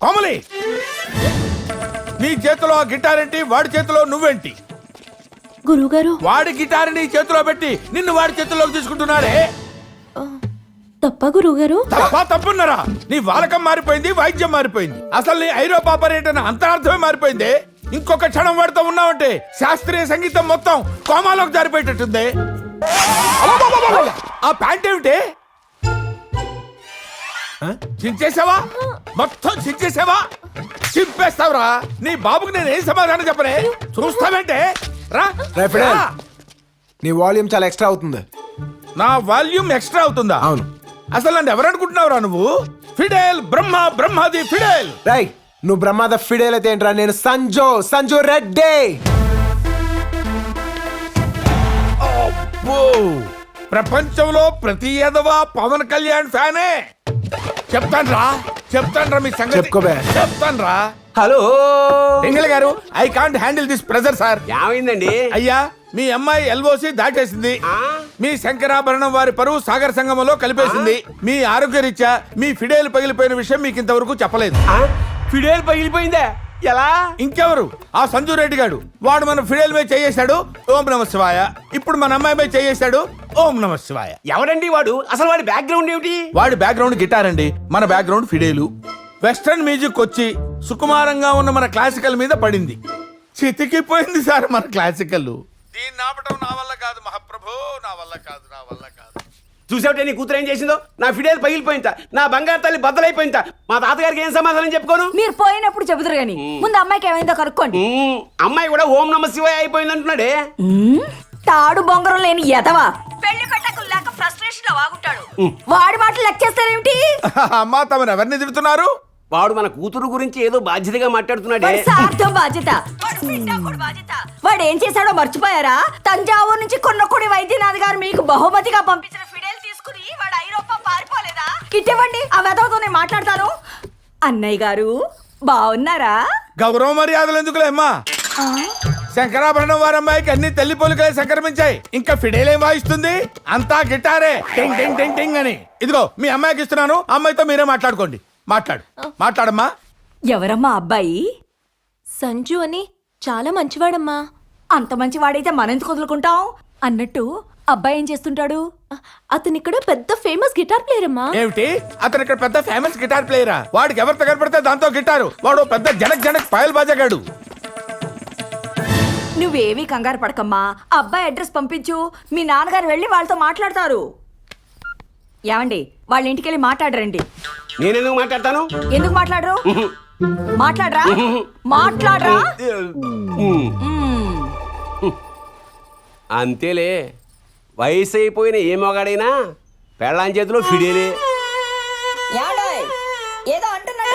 కోమలి, నీ చేతిలో ఆ గిటార్ ఏంటి, వాడి చేతిలో నువ్వేంటి? గురువుగారు, వాడి గిటార్ నీ చేతిలో పెట్టి నిన్ను వాడి చేతిలోకి తీసుకుంటున్నాడే. తప్ప గురువుగారు? తప్పున్నారా? నీ వాలకం మారిపోయింది, వైద్యం మారిపోయింది. అసలు నీ ఐరోపా పర్యటన అంతరార్థమే మారిపోయింది. ఇంకొక క్షణం వాడితో ఉన్నావంటే శాస్త్రీయ సంగీతం మొత్తం కోమాలోకి జారిపోయేటట్టుంది. ఆ ప్యాంట్ ఏమిటి? చించేసావా? మొత్తం చించేసావా? చింపేస్తావురా. నీ బాబుకి నేను ఏం సమాధానం చెప్పనే? చూస్తావేంటే? రా. నీ వాల్యూమ్ చాలా ఎక్స్ట్రా అవుతుంది. నా వాల్యూమ్ ఎక్స్ట్రా అవుతుందా? అవును. అసలు నన్ను ఎవరనుకుంటున్నావురా నువ్వు? ఫిడేల్, బ్రహ్మాది ఫిడేల్. రై, నువ్వు బ్రహ్మాద ఫిడేల్ అయితే ఏంట్రా? నేను సంజు రెడ్డి. ప్రపంచంలో ప్రతి ఎదవా పవన్ కళ్యాణ్ ఫ్యానే. చెప్తాన్రా మీ సంగతి. చెప్పుకోబే. చెప్తాన్రా. హలో ఎంగళ గారు, I can't handle this pressure sir. ఏమైందండి? అయ్యా, మీ అమ్మాయి ఎల్ఓసి దాటేసింది. మీ శంకరాభరణం వారి పరువు సాగర్ సంగమంలో కలిపేసింది. మీ ఆరోగ్య రీత్యా మీ ఫిడేల్ పగిలిపోయిన విషయం మీకు ఇంతవరకు చెప్పలేదు. ఫిడేల్ పగిలిపోయిందా? ఎలా? ఇంకెవరు? ఆ సంజు రెడ్డి గాడు. వాడు మన ఫిడేల్ మీద చేయేశాడు, ఓం నమ శివాయ. ఇప్పుడు మన అమ్మాయి మీద చేయేశాడు, ఓం నమ శివాయ. ఎవరండి వాడు? అసలు వాడి బ్యాక్గ్రౌండ్ ఏమిటి? వాడి బ్యాక్గ్రౌండ్ గిటార్ అండి, మన బ్యాక్గ్రౌండ్ ఫిడేలు. వెస్టర్న్ మ్యూజిక్ వచ్చి సుకుమారంగా ఉన్న మన క్లాసికల్ మీద పడింది. చితికిపోయింది సార్ మన క్లాసికల్. దీన్ని ఆపటం నా వల్ల కాదు మహాప్రభు, నా వల్ల కాదు. చూసావుటే నీ కూతురు ఏం చేసిందో? నా ఫిడేల్ పగిలిపోయింట, నా బంగారు తల్లి బద్దలైపోయింట. మా తాతగారికి ఏం సమాధానం చెప్పుకోను? మీరు పోయినప్పుడు చెబుతారు గాని ముందు అమ్మాయికి ఏమైందో కనుక్కోండి. అమ్మాయి కూడా ఓం నమ శివాయ అయిపోయింది అంటున్నాడే. తాడు బొంగరం లేని ఎదవా పెళ్లి పెట్టకు లేక ఫ్రస్ట్రేషన్ లో వాగుంటాడు. వాడి మాటలు లెక్కేస్తారేమిటి? అమ్మా, తమరు ఎవరిని తిడుతున్నారు? వాడు మన కూతురు గురించి ఏదో బాధ్యతగా మాట్లాడుతున్నాడే. సార్థం బాధ్యత. వాడు ఏం చేశాడో మర్చిపోయారా? తంజావూరు నుంచి కొన్నకొడి వైద్యనాథ్ గారు మీకు బహుమతిగా పంపించిన ఫిడేల్ తీసుకుని వాడు ఐరోపా పారిపోలేదా? కిట్టివ్వండి, ఆ వెధవతో నేను మాట్లాడతాను. అన్నయ్య గారు బాగున్నారా? గౌరవ మర్యాదలు ఎందుకులే అమ్మా. శంకరాభరణం వారి అమ్మాయికి అన్ని తల్లి పోలికలే సంక్రమించాయి. ఇంకా ఫిడేల్ ఏం వాయిస్తుంది? అంతా గిటారే, టింగ్ టింగ్ టింగ్ టింగ్ అని. ఇదిగో మీ అమ్మాయికి ఇస్తున్నాను, అమ్మాయితో మీరే మాట్లాడుకోండి. మాట్లాడమ్మా. ఎవరమ్మా అబ్బాయి? సంజు అని చాలా మంచివాడమ్మా. అంత మంచివాడైతే మనం ఎందుకు వదులుకుంటాం? అన్నట్టు అబ్బాయి ఏం చేస్తుంటాడు? అతను ఇక్కడ పెద్ద ఫేమస్ గిటార్ ప్లేయర్ అమ్మా. ఏమిటి? అతను ఇక్కడ పెద్ద ఫేమస్ గిటార్ ప్లేయరా? వాడికి ఎవరితో కనపడితే దాంతో గిటారు. వాడు పెద్ద జనక్ పాయల్ బాజాగాడు. నువ్వేమీ కంగారు పడకమ్మా. అబ్బాయి అడ్రస్ పంపించు, మీ నాన్నగారు వెళ్ళి వాళ్ళతో మాట్లాడతారు. ఏమండి, వాళ్ళ ఇంటికి వెళ్ళి మాట్లాడరండి. నేనెందుకు మాట్లాడతాను? ఎందుకు మాట్లాడరు? మాట్లాడరా? అంతేలే, వయసు అయిపోయిన ఏ మొగాడైనా పెళ్ళాం చేతిలో ఫిడేలే. ఏదో అంటున్నాడు.